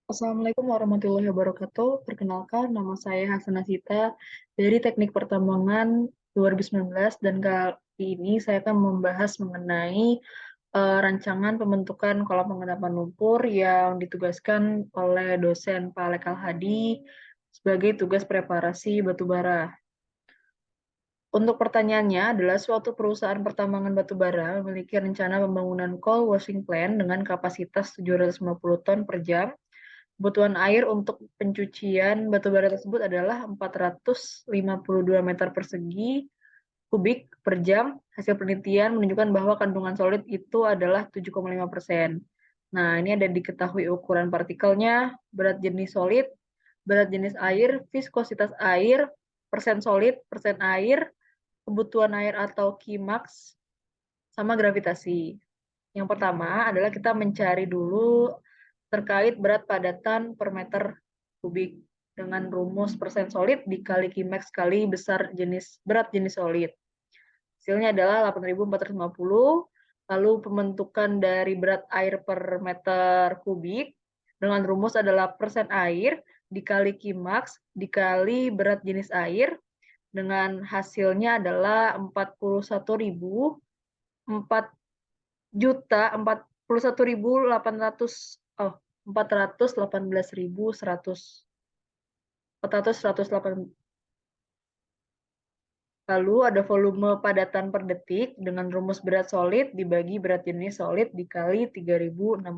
Assalamualaikum warahmatullahi wabarakatuh. Perkenalkan, nama saya Hasanah Sita dari Teknik Pertambangan 2019 dan kali ini saya akan membahas mengenai rancangan pembentukan kolam pengendapan lumpur yang ditugaskan oleh dosen Pak Lekal Hadi sebagai tugas preparasi batubara. Untuk pertanyaannya adalah suatu perusahaan pertambangan batubara memiliki rencana pembangunan coal washing plant dengan kapasitas 750 ton per jam. Kebutuhan air untuk pencucian batu bara tersebut adalah 452 meter persegi kubik per jam. Hasil penelitian menunjukkan bahwa kandungan solid itu adalah 7,5%. Nah, ini ada diketahui ukuran partikelnya, berat jenis solid, berat jenis air, viskositas air, persen solid, persen air, kebutuhan air atau Qmax, sama gravitasi. Yang pertama adalah kita mencari dulu terkait berat padatan per meter kubik dengan rumus persen solid dikali Qmax kali berat jenis solid. Hasilnya adalah 8.450. Lalu pembentukan dari berat air per meter kubik dengan rumus adalah persen air dikali Qmax dikali berat jenis air dengan hasilnya adalah 411.000 Lalu ada volume padatan per detik dengan rumus berat solid dibagi berat jenis solid dikali 3.600.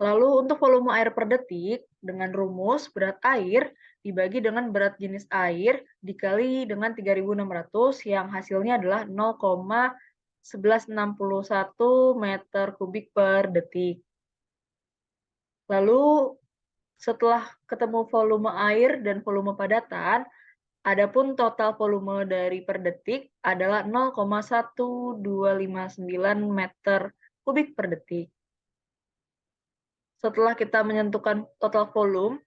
Lalu untuk volume air per detik dengan rumus berat air dibagi dengan berat jenis air dikali dengan 3.600 yang hasilnya adalah 0,1161 meter kubik per detik. Lalu setelah ketemu volume air dan volume padatan, adapun total volume dari per detik adalah 0,1259 meter kubik per detik. Setelah kita menentukan total volume,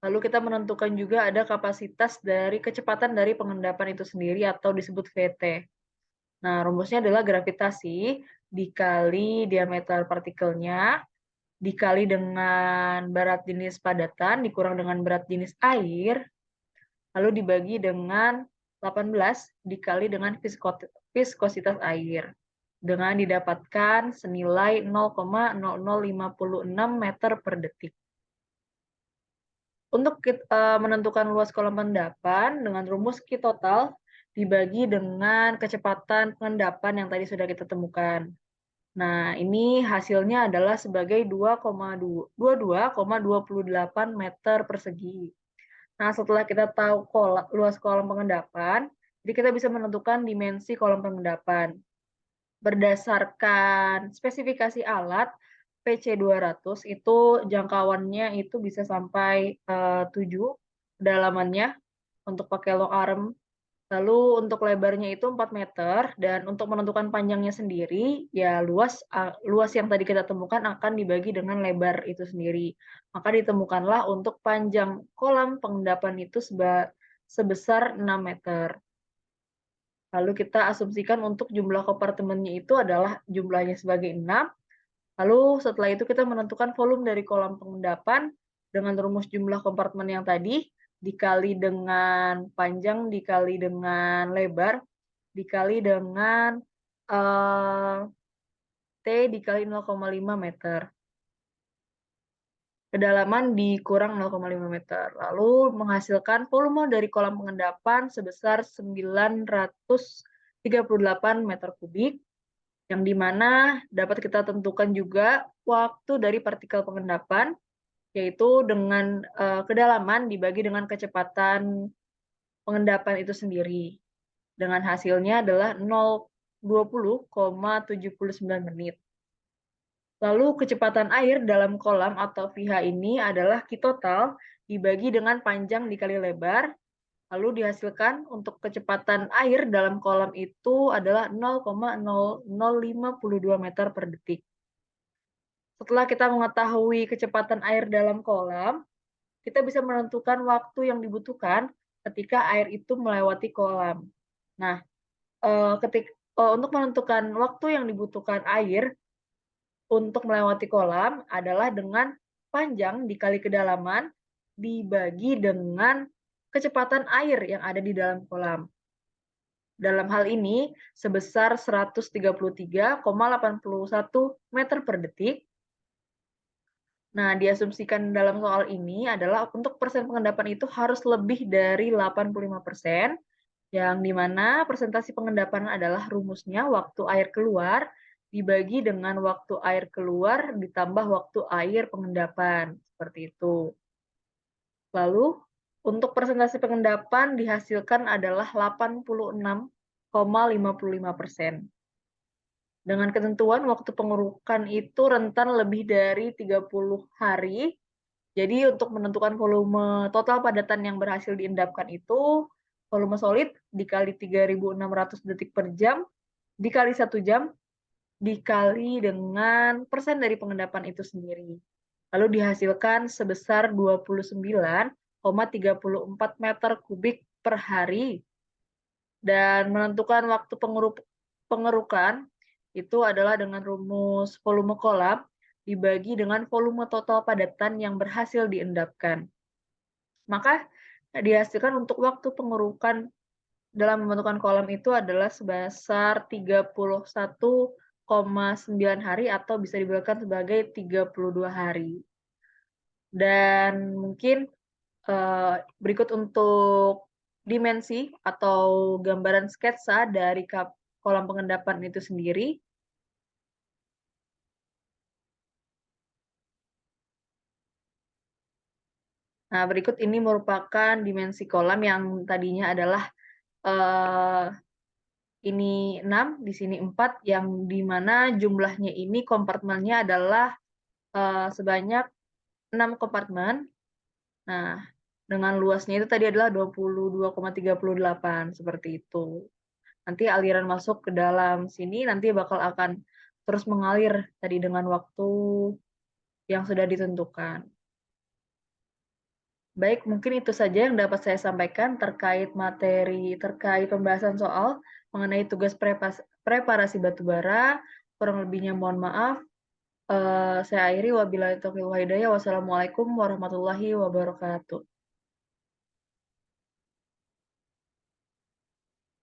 lalu kita menentukan juga ada kapasitas dari kecepatan dari pengendapan itu sendiri atau disebut VT. Nah, rumusnya adalah gravitasi dikali diameter partikelnya, dikali dengan berat jenis padatan, dikurang dengan berat jenis air, lalu dibagi dengan 18 dikali dengan viskositas air. Dengan didapatkan senilai 0,0056 meter per detik. Untuk menentukan luas kolam pengendapan dengan rumus Q total dibagi dengan kecepatan pengendapan yang tadi sudah kita temukan. Nah, ini hasilnya adalah sebagai 22,28 meter persegi. Nah, setelah kita tahu luas kolam pengendapan, jadi kita bisa menentukan dimensi kolam pengendapan. Berdasarkan spesifikasi alat, PC200 itu jangkauannya itu bisa sampai 7 kedalamannya untuk pakai long arm. Lalu untuk lebarnya itu 4 meter dan untuk menentukan panjangnya sendiri ya luas yang tadi kita temukan akan dibagi dengan lebar itu sendiri. Maka ditemukanlah untuk panjang kolam pengendapan itu sebesar 6 meter. Lalu kita asumsikan untuk jumlah kompartemennya itu adalah jumlahnya sebagai 6. Lalu setelah itu kita menentukan volume dari kolam pengendapan dengan rumus jumlah kompartemen yang tadi dikali dengan panjang dikali dengan lebar dikali dengan T dikali 0,5 meter. Kedalaman dikurang 0,5 meter. Lalu menghasilkan volume dari kolam pengendapan sebesar 938 meter kubik, yang dimana dapat kita tentukan juga waktu dari partikel pengendapan, yaitu dengan kedalaman dibagi dengan kecepatan pengendapan itu sendiri. Dengan hasilnya adalah 0,20,79 menit. Lalu kecepatan air dalam kolam atau VH ini adalah Q total dibagi dengan panjang dikali lebar, lalu dihasilkan untuk kecepatan air dalam kolam itu adalah 0,0052 meter per detik. Setelah kita mengetahui kecepatan air dalam kolam, kita bisa menentukan waktu yang dibutuhkan ketika air itu melewati kolam. Nah, untuk menentukan waktu yang dibutuhkan air untuk melewati kolam adalah dengan panjang dikali kedalaman dibagi dengan kecepatan air yang ada di dalam kolam. Dalam hal ini sebesar 133,81 meter per detik. Nah, diasumsikan dalam soal ini adalah untuk persen pengendapan itu harus lebih dari 85%, yang di mana persentase pengendapan adalah rumusnya waktu air keluar dibagi dengan waktu air keluar ditambah waktu air pengendapan, seperti itu. Lalu, untuk persentase pengendapan dihasilkan adalah 86,55%. Dengan ketentuan waktu pengurukan itu rentan lebih dari 30 hari. Jadi untuk menentukan volume total padatan yang berhasil diendapkan itu, volume solid dikali 3.600 detik per jam, dikali 1 jam, dikali dengan persen dari pengendapan itu sendiri. Lalu dihasilkan sebesar 29,34 meter kubik per hari. Dan menentukan waktu pengerukan itu adalah dengan rumus volume kolam dibagi dengan volume total padatan yang berhasil diendapkan. Maka dihasilkan untuk waktu pengerukan dalam pembentukan kolam itu adalah sebesar 31,9 hari atau bisa dibulatkan sebagai 32 hari. Dan mungkin berikut untuk dimensi atau gambaran sketsa dari kolam pengendapan itu sendiri. Nah, berikut ini merupakan dimensi kolam yang tadinya adalah ini 6, di sini 4, yang di mana jumlahnya ini kompartemennya adalah sebanyak 6 kompartemen. Nah, dengan luasnya itu tadi adalah 22,38, seperti itu. Nanti aliran masuk ke dalam sini nanti akan terus mengalir tadi dengan waktu yang sudah ditentukan. Baik, mungkin itu saja yang dapat saya sampaikan terkait pembahasan soal mengenai tugas preparasi batubara. Kurang lebihnya mohon maaf. Saya akhiri, wabillahi taufiq wal hidayah. Wassalamualaikum warahmatullahi wabarakatuh.